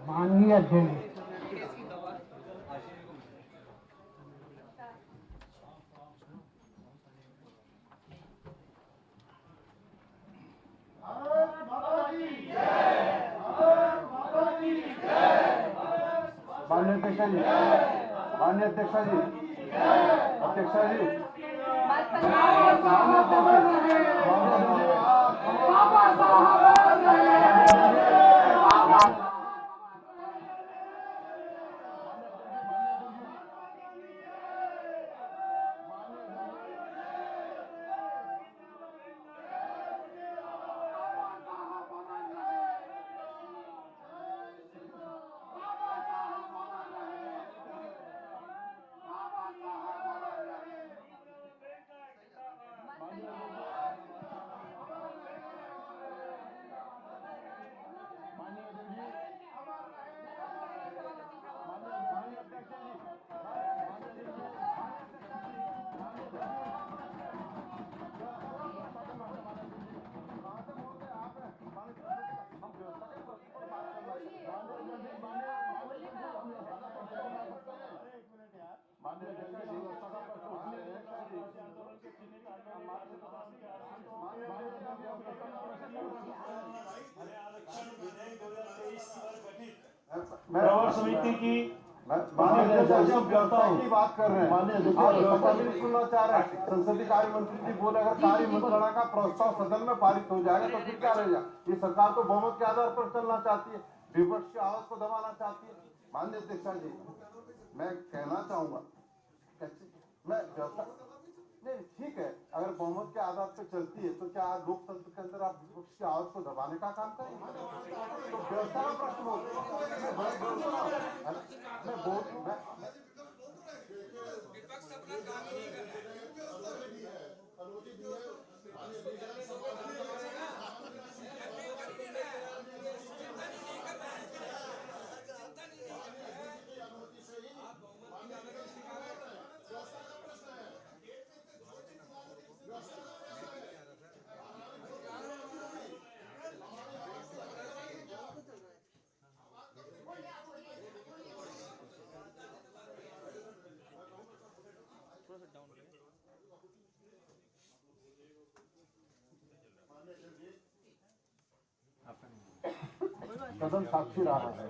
माननीय अध्यक्ष, माननीय अध्यक्षा जी, माननीय अध्यक्षा जी, अध्यक्षा जी, बाबा साहब प्रवर समिति की व्यवस्था की बात कर रहे हैं, सुनना चाह रहे हैं। संसदीय कार्य मंत्री जी बोले अगर कार्य मंत्रणा का प्रस्ताव सदन में पारित हो जाएगा तो फिर क्या रहेगा? ये सरकार तो बहुमत के आधार पर चलना चाहती है, विपक्ष की आवाज को दबाना चाहती है। माननीय अध्यक्षा जी, मैं कहना चाहूंगा, मैं नहीं ठीक है, अगर बहुमत के आधार पर चलती है तो क्या लोकतंत्र के अंदर आप विपक्ष की आवाज को दबाने का काम करेंगे? तो व्यवस्था का प्रश्न होता सदन साक्षी रहा है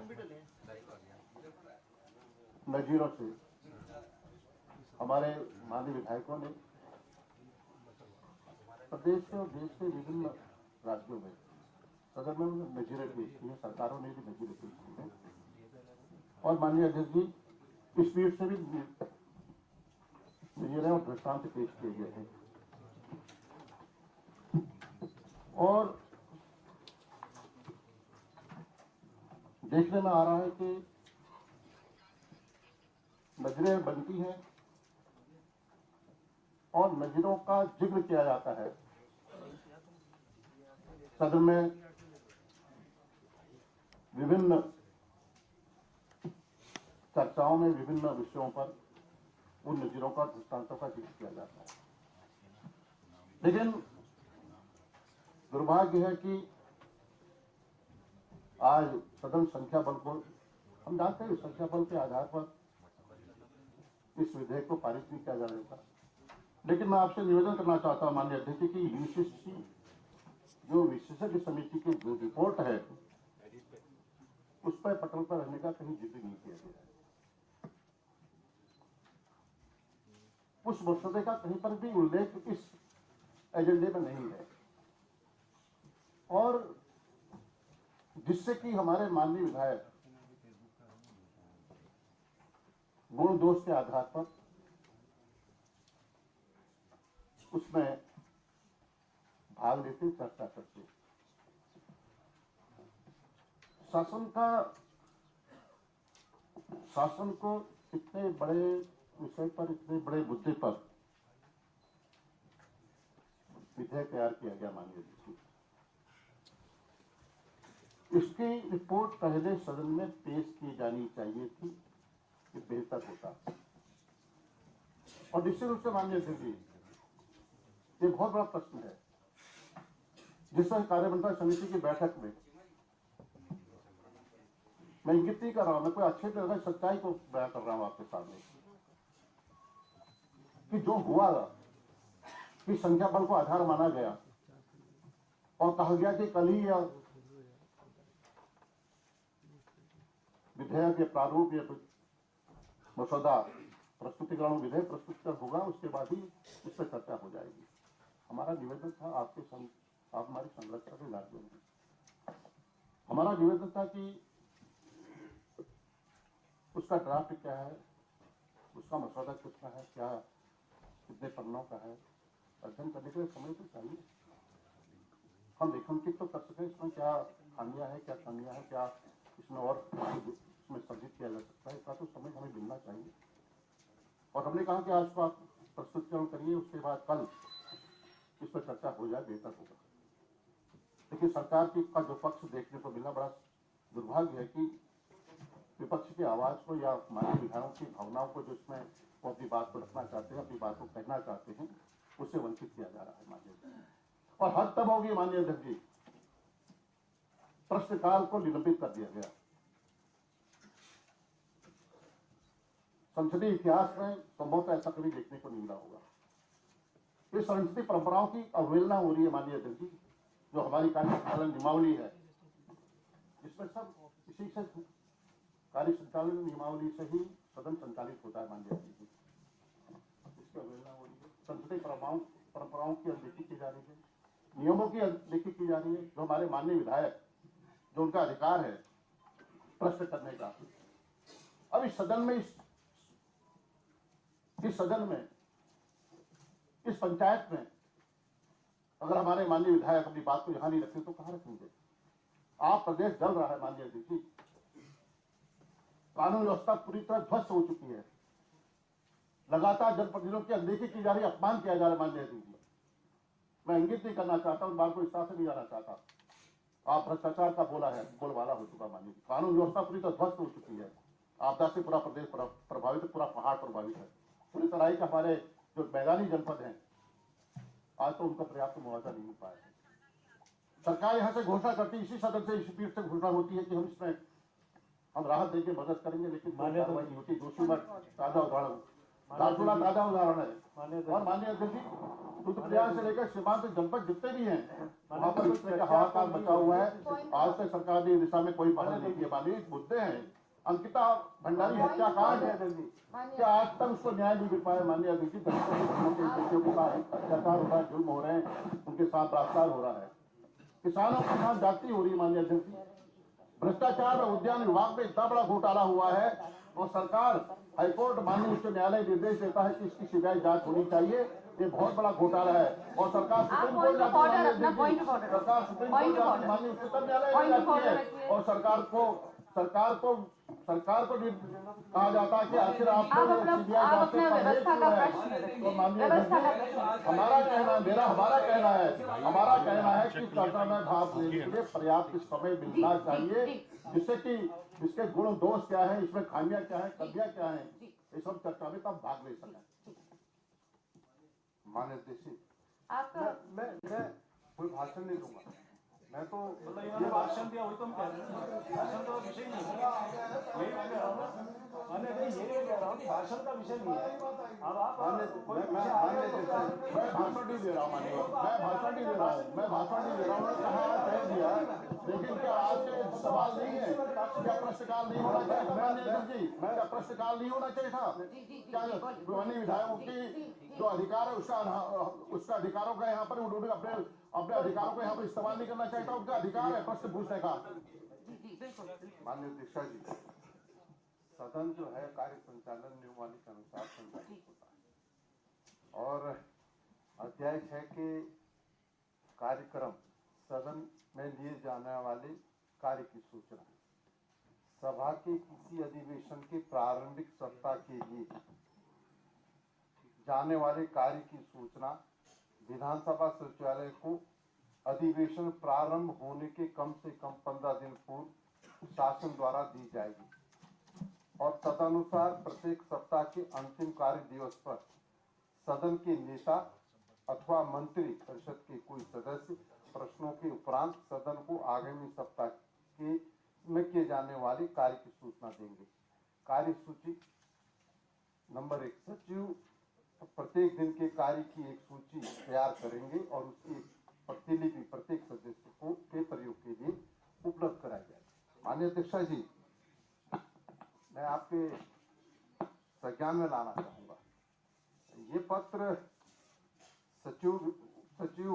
नजीरों से। हमारे माननीय विधायकों ने प्रदेश के और देश के विभिन्न राज्यों में सदन में नजीरें पेश की है, सरकारों ने भी नजीरें पेश की है और माननीय अध्यक्ष जी इस स्पीड से भी नजीरें और दृष्टांत पेश किए गए हैं। और देखने में आ रहा है कि नजरें बनती हैं और नजरों का जिक्र किया जाता है सदन में, विभिन्न चर्चाओं में विभिन्न विषयों पर उन नजरों का दृष्टांतों का जिक्र किया जाता है। लेकिन दुर्भाग्य है कि आज सदन संख्या बल को, हम जानते हैं संख्या बल के आधार पर इस विधेयक को पारित नहीं किया जाएगा। लेकिन मैं आपसे निवेदन करना चाहता हूं माननीय अध्यक्ष की यूसीसी जो विशेषज्ञ समिति की जो रिपोर्ट है उस पर पटल पर रहने का कहीं जिक्र नहीं किया गया है। उस मसौदे का कहीं पर भी उल्लेख इस एजेंडे में नहीं है और जिससे कि हमारे माननीय विधायक गुण दोष के आधार पर उसमें भाग लेते, चर्चा करते। शासन को इतने बड़े विषय पर, इतने बड़े मुद्दे पर विधेयक तैयार किया गया माननीय जी। इसकी रिपोर्ट पहले सदन में पेश की जानी चाहिए थी, कि बेहतर होता और निश्चित रूप से माननीय अध्यक्ष जी, ये बहुत बड़ा प्रश्न है जिसमें कार्यमंत्रणा समिति की बैठक में मैं इंगित नहीं कर रहा हूं, मैं कोई अच्छे तरह सच्चाई को बयान कर रहा हूं आपके सामने कि जो हुआ कि संख्या बल को आधार माना गया और कहा गया कि कल ही यह विधेयक या प्रारूप या मसौदा प्रस्तुतिकरण विधेयक प्रस्तुत होगा, उसके बाद ही इस पर चर्चा हो जाएगी। हमारा निवेदन था आप हमारी संरचना के राज्यों में हमारा निवेदन था कि उसका ड्राफ्ट क्या है, उसका मसौदा कितना है, क्या कितने पन्नों का है, अध्ययन करने के लिए समय तो चाहिए। हम रेखांकित तो कर सकें इसमें क्या खामियां है, क्या कमियां है, क्या इसमें और इसमें संजित किया जा सकता है, इसका तो समय हमें मिलना चाहिए। और हमने कहा कि आज को आप प्रस्तुतिकरण करिए, उसके बाद कल इस पर चर्चा हो जाए, बेहतर होगा। लेकिन सरकार का जो पक्ष देखने को मिला, बड़ा दुर्भाग्य है कि विपक्ष की आवाज को या माननीय विधायकों की भावनाओं को, जो इसमें वो अपनी बात को रखना चाहते हैं, अपनी बात को कहना चाहते हैं, उससे वंचित किया जा रहा है माननीय। और हद तब होगी माननीय अध्यक्ष जी, प्रश्नकाल को निलंबित कर दिया गया। संसदीय इतिहास में संभवतः ऐसा कभी देखने को नहीं मिला होगा। इस संसदीय परंपराओं की अवहेलना हो रही है माननीय अध्यक्ष जी। जो हमारी कार्य संचालन नियमावली है, इसमें सब इसी से कार्य संचालन नियमावली से ही सदन संचालित होता है माननीय अध्यक्ष जी। इसकी अवहेलना हो रही है, संसदीय परंपराओं की अनदेखी की जा रही है, नियमों की अनदेखी की जा रही है। जो हमारे माननीय विधायक, जो उनका अधिकार है प्रश्न करने का, अब इस सदन में इस पंचायत में अगर हमारे माननीय विधायक अपनी बात को यहां नहीं रखें तो कहां रखेंगे? आप प्रदेश जल रहा है माननीय अध्यक्ष जी, कानून व्यवस्था पूरी तरह ध्वस्त हो चुकी है, लगातार जनप्रतिनिधियों की अनदेखी की जा रही है, अपमान किया जा रहा है माननीय अध्यक्ष जी। मैं इंगित नहीं करना चाहता, उस बात को इस तरह से नहीं जाना चाहता। आप भ्रष्टाचार का बोलबाला हो चुका माननीय, कानून व्यवस्था पूरी तरह ध्वस्त हो चुकी है, आपदा से पूरा प्रदेश प्रभावित है, पूरा पहाड़ प्रभावित है। पूरी तरह के हमारे जो मैदानी जनपद हैं, आज तो उनका पर्याप्त मुआवजा नहीं मिल पाया है। सरकार यहाँ से घोषणा करती है, इसी सदन से, इसी पीठ से घोषणा होती है कि हम राहत देके मदद करेंगे, लेकिन कार्रवाई नहीं होती। दोषी मत ताजा उदाहरण ताजा उदाहरण है। और माननीय अध्यक्ष जी, रुद्रप्रयाग से लेकर सीमांत जनपद जितने भी हैं, वहाँ पर इस तरह का हाहाकार मचा हुआ है। आज तक सरकार ने इस दिशा में कोई पहल नहीं की। माननीय मुद्दे हैं, अंकिता भंडारी हत्याकांड है, क्या आज तक उसको न्याय नहीं मिल पाया माननीय अध्यक्ष जी। दलितों के साथ अत्याचार हो रहा है, जुल्म हो रहे हैं, उनके साथ बलात्कार हो रहा है, किसानों के साथ जाति हो रही है माननीय अध्यक्ष जी। भ्रष्टाचार और उद्यान विभाग में इतना बड़ा घोटाला हुआ है और सरकार, हाईकोर्ट, माननीय उच्च न्यायालय निर्देश देता है कि इसकी सीबीआई जांच होनी चाहिए। ये बहुत बड़ा घोटाला है और सरकार सुप्रीम कोर्ट जाती है, सरकार सुप्रीम कोर्ट जाती है, माननीय उच्चतम न्यायालय जाती है और सरकार को कहा जाता है कि आखिर आपको सीबीआई जांच से परहेज क्यों है। तो माननीय हमारा कहना है कि चर्चा में भाग लेने के लिए पर्याप्त समय मिलना चाहिए, जिससे कि इसके गुण दोष क्या है, इसमें खामियां क्या है, कमियां क्या है, ये सब चर्चा में तब भाग ले सकें। माननीय अध्यक्ष, मैं कोई भाषण नहीं दूंगा, मैं तो ये भाषण दिया, वही तो हम कह रहे हैं, भाषण का विषय नहीं है, यही मैं कह रहा हूँ, यही कह रहा हूँ कि भाषण का विषय नहीं है। अब आप मैं भाषण नहीं दे रहा हूँ माननीय, मैं भाषण नहीं दे रहा हूँ, कह दिया, लेकिन क्या आपके सवाल नहीं है, क्या प्रश्नकाल नहीं होना चाहिए था माननीय अध्यक्ष जी? क्या प्रश्नकाल नहीं होना चाहिए था? क्या माननीय विधायकों की जो अधिकार है उसका अधिकारों का यहाँ पर उन्होंने अपने अधिकारों को यहाँ पर इस्तेमाल नहीं करना चाहिए था? उनका अधिकार है प्रश्न पूछने का। माननीय अध्यक्ष जी, सदन जो है कार्य संचालन नियमावली के अनुसार संचालित होता है और अध्याय 6 के कार्यक्रम, सदन में लिए जाने वाले कार्य की सूचना, सभा के किसी अधिवेशन के प्रारंभिक सप्ताह के लिए जाने वाले कार्य की सूचना विधानसभा सचिवालय को अधिवेशन प्रारंभ होने के कम से कम 15 दिन पूर्व शासन द्वारा दी जाएगी और तदनुसार प्रत्येक सप्ताह के अंतिम कार्य दिवस पर सदन के नेता अथवा मंत्री परिषद के कोई सदस्य प्रश्नों के उपरांत सदन को आगामी सप्ताह के में किए जाने वाले कार्य की सूचना देंगे। कार्यसूची नंबर 1, सचिव प्रत्येक दिन के कार्य की एक सूची तैयार करेंगे और उसकी प्रतिलिपि प्रत्येक सदस्य को के प्रयोग के लिए उपलब्ध कराई जाएगी। माननीय अध्यक्षा जी, मैं आपके संज्ञान में लाना चाहूंगा, ये पत्र सचिव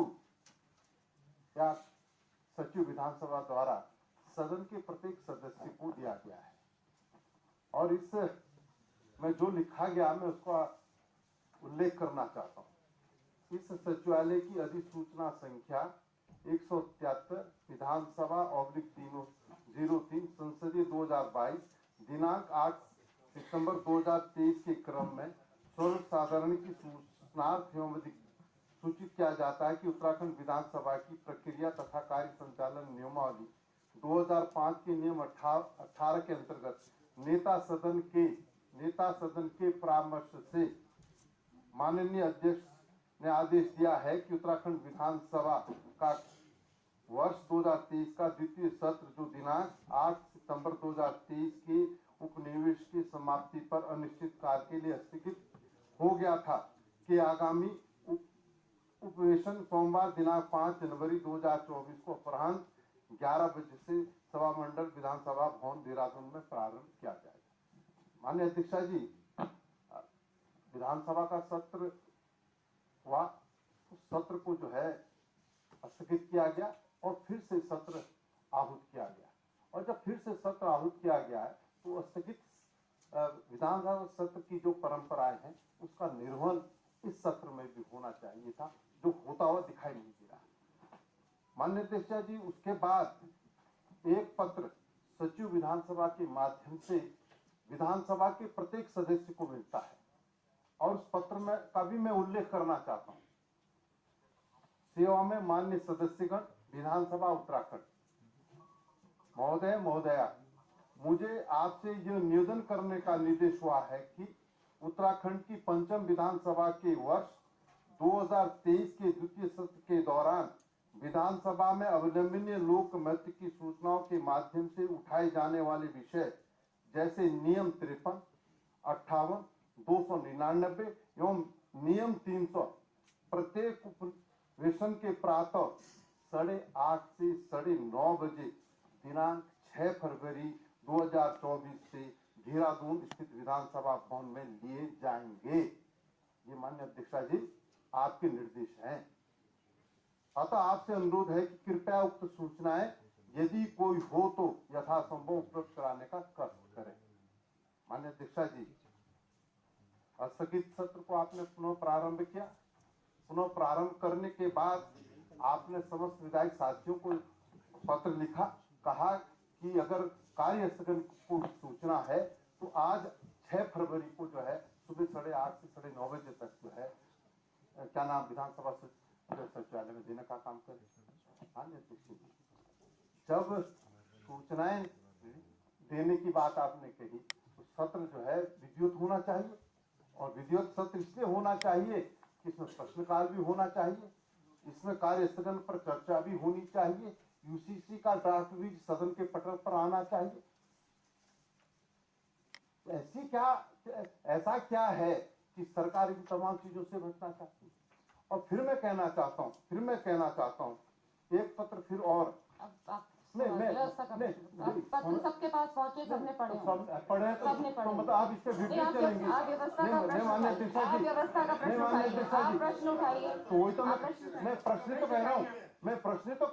या सचिव विधानसभा द्वारा सदन के प्रत्येक सदस्य को दिया गया है और इस में जो लिखा गया मैं उसका उल्लेख करना चाहता हूं। इस सचिवालय की अधिसूचना संख्या 173 विधानसभा /03 संसदीय 2022 दिनांक 8 सितंबर 2023 के क्रम में स्वरूप साधारण की सूचनार्थ एवं सूचित किया जाता है कि उत्तराखंड विधानसभा की प्रक्रिया तथा कार्य संचालन नियमावली 2005 के नियम 18 के अंतर्गत नेता सदन के परामर्श से माननीय अध्यक्ष ने आदेश दिया है कि उत्तराखंड विधानसभा का वर्ष 2023 का द्वितीय सत्र जो दिनांक 8 सितंबर 2023 के उपनिवेश की समाप्ति पर अनिश्चित काल के लिए स्थगित हो गया था कि आगामी उपवेशन सोमवार दिनांक 5 जनवरी 2024 को अपराह्न 11 बजे से सभा मंडल विधानसभा भवन देहरादून में प्रारंभ किया जाएगा। माननीय अध्यक्षा जी, विधानसभा का सत्र हुआ, उस सत्र को जो है स्थगित किया गया और फिर से सत्र आहूत किया गया और जब फिर से सत्र आहूत किया गया है तो स्थगित विधानसभा सत्र की जो परंपराएं हैं उसका निर्वहन इस सत्र में भी होना चाहिए था, जो होता हुआ दिखाई नहीं दे रहा। माननीय अध्यक्षा जी, उसके बाद एक पत्र सचिव विधानसभा के माध्यम से विधानसभा के प्रत्येक सदस्य को मिलता है और उस पत्र में का भी मैं उल्लेख करना चाहता हूं। सेवा में मान्य सदस्यगण विधानसभा उत्तराखंड महोदय महोदया, मुझे आपसे यह निवेदन करने का निर्देश हुआ है कि उत्तराखंड की पंचम विधानसभा के वर्ष 2023 के द्वितीय सत्र के दौरान विधानसभा में अवलंबनीय लोक मत की सूचनाओं के माध्यम से उठाए जाने वाले विषय जैसे नियम 53, 58, 299 एवं नियम 300 प्रत्येक उपवेशन के प्रातः 8:30 से 9:30 बजे दिनांक 6 फरवरी 2024 से देहरादून स्थित विधानसभा भवन में लिए जाएंगे। ये माननीय अध्यक्षा जी आपके निर्देश हैं। अतः आपसे अनुरोध है कि कृपया उक्त सूचनाएं यदि कोई हो तो यथासंभव उपलब्ध कराने का कष्ट करें। माननीय अध्यक्षा जी, स्थगित सत्र को आपने पुनः प्रारंभ किया। पुनः प्रारंभ करने के बाद आपने समस्त विधायक साथियों को पत्र लिखा, कहा कि अगर कार्य स्थगन को सूचना है तो आज 6 फरवरी को जो है सुबह 8:30 से 9:30 बजे तक जो है क्या नाम विधानसभा सचिवालय में देने का काम करें। माननीय अध्यक्ष जी, जब सूचनाएं देने की बात आपने कही तो सत्र जो है विद्युत होना चाहिए और विद्युत सत्र इसलिए होना चाहिए कि इसमें प्रश्नकाल भी होना चाहिए, इसमें कार्य स्थगन पर चर्चा भी होनी चाहिए, यूसीसी का ड्राफ्ट भी सदन के पटल पर आना चाहिए। ऐसा क्या है कि सरकार इन तमाम चीजों से बचना चाहती है। और फिर मैं कहना चाहता हूँ एक पत्र फिर और पत्र सबके पास पहुंचे, सबने पढ़े तो मतलब आप इससे विपरीत चलेंगे। आप व्यवस्था का प्रश्न उठाइए। तो वही तो मैं प्रश्न तो कह रहा हूँ मैं प्रश्न तो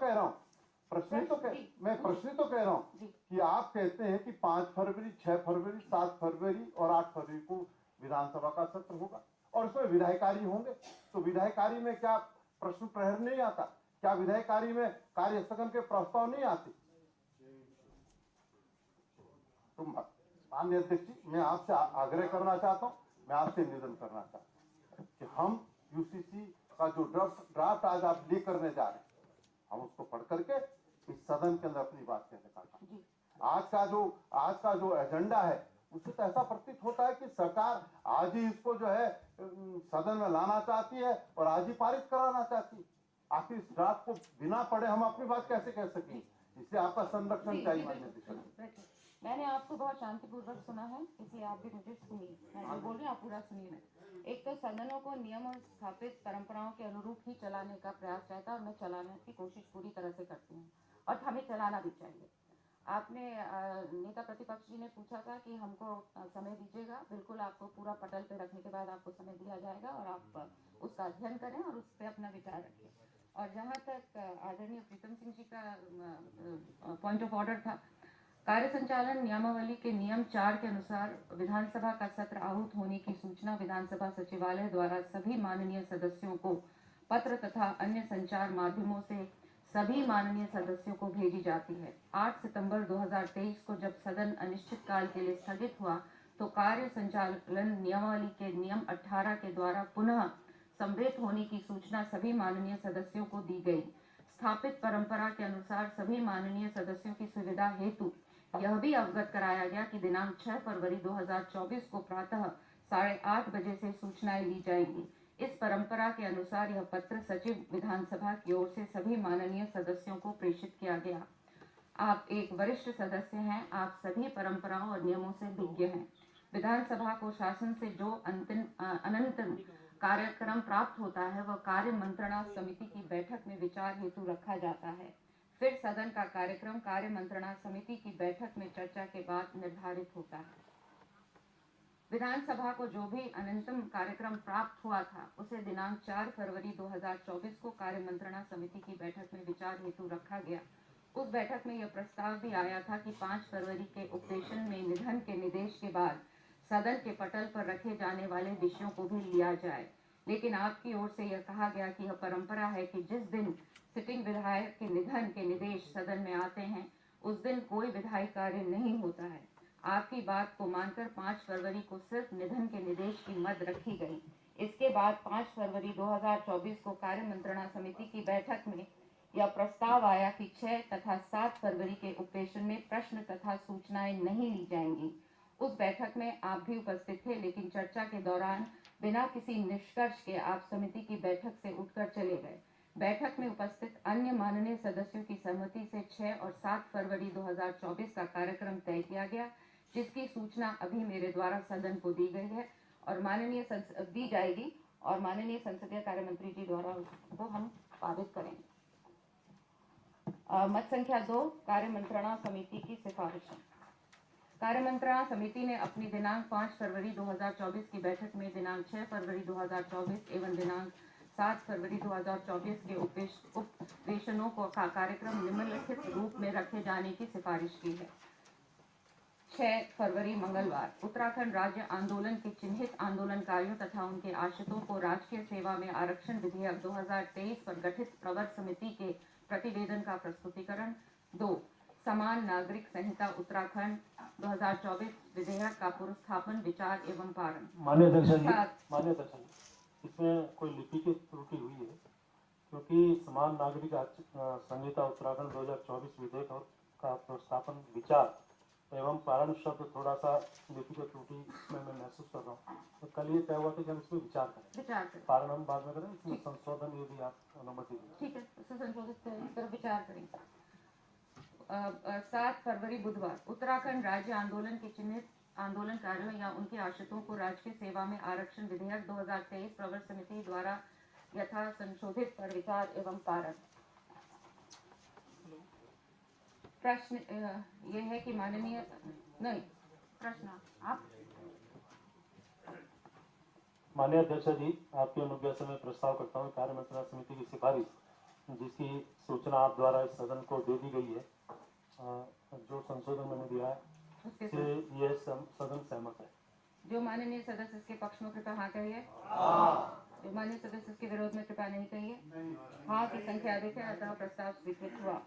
कह रहा हूँ कि आप कहते हैं कि 5 फरवरी, 6 फरवरी, 7 फरवरी और 8 फरवरी को विधानसभा का सत्र होगा और उसमें विधायी कार्य होंगे। तो विधायी कार्य में क्या प्रश्न प्रहर नहीं आता? क्या विधायी कार्य में कार्य स्थगन के प्रस्ताव नहीं आते? तो माननीय अध्यक्ष जी, मैं आपसे आग्रह करना चाहता हूं, मैं आपसे निवेदन करना चाहता हूं कि हम यूसीसी का जो ड्राफ्ट आज आप ले करने जा रहे हैं, हम उसको पढ़ करके इस सदन के अंदर अपनी बात कहने का काम। आज का जो एजेंडा है उससे तो ऐसा प्रतीत होता है कि सरकार आज ही इसको जो है सदन में लाना चाहती है और आज ही पारित कराना चाहती है। आखिर इस ड्राफ्ट को बिना पढ़े हम अपनी बात कैसे कह सकें? इसलिए आपका संरक्षण चाहिए माननीय अध्यक्ष। मैंने आपको बहुत शांतिपूर्वक सुना है, इसलिए आप भी मुझे सुनिए। मैं जो बोल रही हूँ आप पूरा सुनिए। मैं एक तो सदनों को नियम और स्थापित परंपराओं के अनुरूप ही चलाने का प्रयास रहता है और मैं चलाने की कोशिश पूरी तरह से करती हूँ और हमें चलाना भी चाहिए। आपने नेता प्रतिपक्ष जी ने पूछा था कि हमको समय दीजिएगा। बिल्कुल, आपको पूरा पटल पे रखने के बाद आपको समय दिया जाएगा और आप उसका अध्ययन करें और उस पर अपना विचार रखें। और जहाँ तक आदरणीय प्रीतम सिंह जी का पॉइंट ऑफ ऑर्डर था, कार्य संचालन नियमावली के नियम 4 के अनुसार विधानसभा का सत्र आहूत होने की सूचना विधानसभा सचिवालय द्वारा सभी माननीय सदस्यों को पत्र तथा अन्य संचार माध्यमों से सभी माननीय सदस्यों को भेजी जाती है। 8 सितंबर 2023 को जब सदन अनिश्चित काल के लिए स्थगित हुआ तो कार्य संचालन नियमावली के नियम 18 के द्वारा पुनः सम्मिलित होने की सूचना सभी माननीय सदस्यों को दी गई। स्थापित परंपरा के अनुसार सभी माननीय सदस्यों की सुविधा हेतु यह भी अवगत कराया गया कि दिनांक 6 फरवरी 2024 को प्रातः 8:30 बजे से सूचनाएं ली जाएंगी। इस परंपरा के अनुसार यह पत्र सचिव विधानसभा की ओर से सभी माननीय सदस्यों को प्रेषित किया गया। आप एक वरिष्ठ सदस्य हैं, आप सभी परंपराओं और नियमों से विज्ञ हैं। विधानसभा को शासन से जो अनंतम कार्यक्रम प्राप्त होता है वह कार्य मंत्रणा समिति की बैठक में विचार हेतु रखा जाता है। फिर सदन का कार्यक्रम कार्य मंत्रणा समिति की बैठक में चर्चा के बाद निर्धारित होता है। विधानसभा को जो भी अनंतम कार्यक्रम प्राप्त हुआ था उसे दिनांक 4 फरवरी 2024 को कार्य मंत्रणा समिति की बैठक में विचार हेतु रखा गया। उस बैठक में यह प्रस्ताव भी आया था कि 5 फरवरी के उपवेशन में निधन के निर्देश के बाद सदन के पटल पर रखे जाने वाले विषयों को भी लिया जाए, लेकिन आपकी ओर से यह कहा गया कि यह परंपरा है कि जिस दिन सिटिंग विधायक के निधन के निर्देश सदन में आते हैं उस दिन कोई विधायी कार्य नहीं होता है। आपकी बात को मानकर 5 फरवरी को सिर्फ निधन के निर्देश की मद रखी गई। इसके बाद 5 फरवरी 2024 को कार्य मंत्रणा समिति की बैठक में यह प्रस्ताव आया कि 6 तथा 7 फरवरी के उपवेशन में प्रश्न तथा सूचनाएं नहीं ली जाएंगी। उस बैठक में आप भी उपस्थित थे, लेकिन चर्चा के दौरान बिना किसी निष्कर्ष के आप समिति की बैठक से उठकर चले गए। बैठक में उपस्थित अन्य माननीय सदस्यों की सहमति से 6 और 7 फरवरी 2024 का कार्यक्रम तय किया गया, जिसकी सूचना अभी मेरे द्वारा सदन को दी गई है और दी जाएगी और माननीय संसदीय कार्य मंत्री जी द्वारा उसको हम पारित करेंगे। मत संख्या 2, कार्य मंत्रणा समिति की सिफारिशें। कार्य मंत्रणा समिति ने अपनी दिनांक 5 फरवरी 2024 की बैठक में दिनांक 6 फरवरी 2024 एवं दिनांक 7 फरवरी 2024 के उपवेशनों का कार्यक्रम निम्नलिखित रूप में रखे जाने की सिफारिश की है। 6 फरवरी मंगलवार उत्तराखंड राज्य आंदोलन के चिन्हित आंदोलनकारियों तथा उनके आश्रितों को राजकीय सेवा में आरक्षण विधेयक 2023 पर गठित प्रवर समिति के प्रतिवेदन का प्रस्तुतिकरण। 2, समान नागरिक संहिता उत्तराखंड 2024 विधेयक का पुरस्थापन, विचार एवं पारण। माननीय अध्यक्ष जी, इसमें कोई लिपि की त्रुटि हुई है, क्योंकि समान नागरिक संहिता उत्तराखंड 2024 विधेयक का पुरस्थापन, विचार एवं पारण शब्द थोड़ा सा लिपि की त्रुटि में मैं महसूस कर रहा हूँ। तो कल ये तय हुआ था कि हम इसमें विचार करें, पारण हम बाद में करें, इसमें संशोधन यदि आप अनुमति दें। ठीक है, उसे संशोधित करें, इस पर विचार करेंगे। 7 फरवरी बुधवार उत्तराखंड राज्य आंदोलन के चिन्हित आंदोलनकारियों या उनके आश्रितों को राजकीय सेवा में आरक्षण विधेयक 2023 प्रवर समिति द्वारा यथा संशोधित पर विचार एवं पारण। प्रश्न ये है कि माननीय नहीं प्रश्न आप माननीय अध्यक्ष जी, आपकी अनुज्ञा से मैं प्रस्ताव करता हूँ कार्य मंत्रणा समिति की सिफारिश, जिसकी सूचना आप द्वारा इस सदन को दे दी गई है, जो संशोधन मैंने दिया है उससे यह सदन सहमत है। जो माननीय सदस्य इसके पक्ष में कृपया हाँ कहिए। जो माननीय सदस्य इसके विरोध में कृपया नहीं कहिए। हाँ की संख्या अधिक है, अतः प्रस्ताव स्वीकृत हुआ।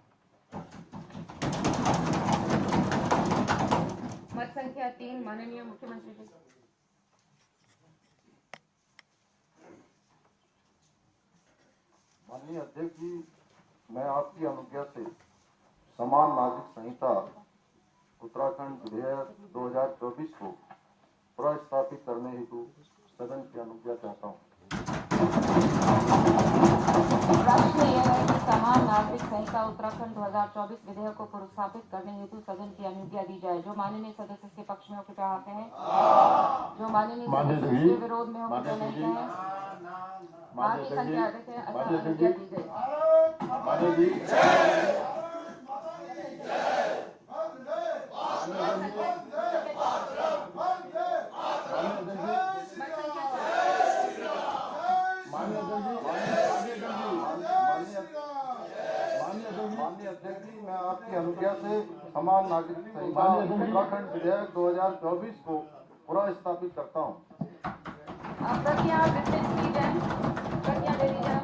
मत संख्या 3, माननीय मुख्यमंत्री जी। माननीय अध्यक्ष जी, मैं आपकी अनुज्ञा से समान नागरिक संहिता उत्तराखंड विधेयक 2024 को प्रस्तापित करने हेतु सदन की अनुज्ञा चाहता हूँ। प्रश्न यह है कि समान नागरिक संहिता उत्तराखंड 2024 विधेयक को पुरस्कृत करने हेतु सदन की अनुज्ञा दी जाए। जो माननीय सदस्य इसके पक्ष में हो कृपया हाथ हैं। जो माननीय सदस्य इसके विरोध में हो कृपया नहीं कहें। हाथ की संख्या अधिक है, अतः अनुज्ञा दी गई। माननीय अध्यक्ष जी, मैं आपकी अनुज्ञा से समान नागरिक संहिता उत्तराखंड विधेयक 2024 को पुनर्स्थापित करता हूँ। प्रतिज्ञा विस्तृत की जाए, प्रतिज्ञा दे दी जाए।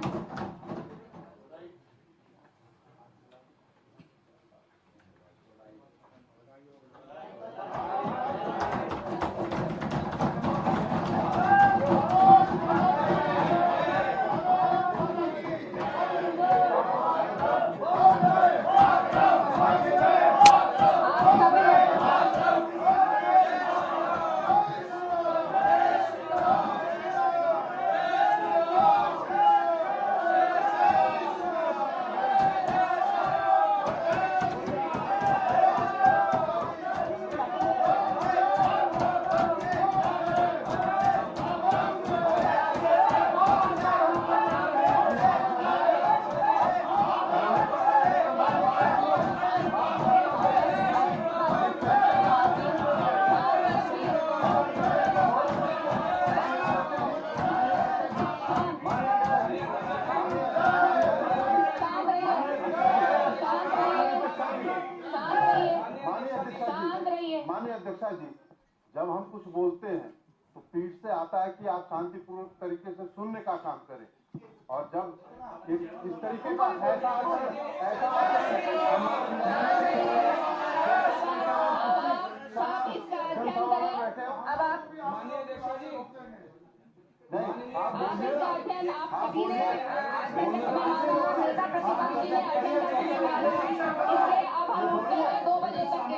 माननीय अध्यक्षा जी, जब हम कुछ बोलते हैं तो पीठ से आता है कि आप शांतिपूर्वक तरीके से सुनने का काम करें, और जब इस तरीके का अब हम 2 बजे तक के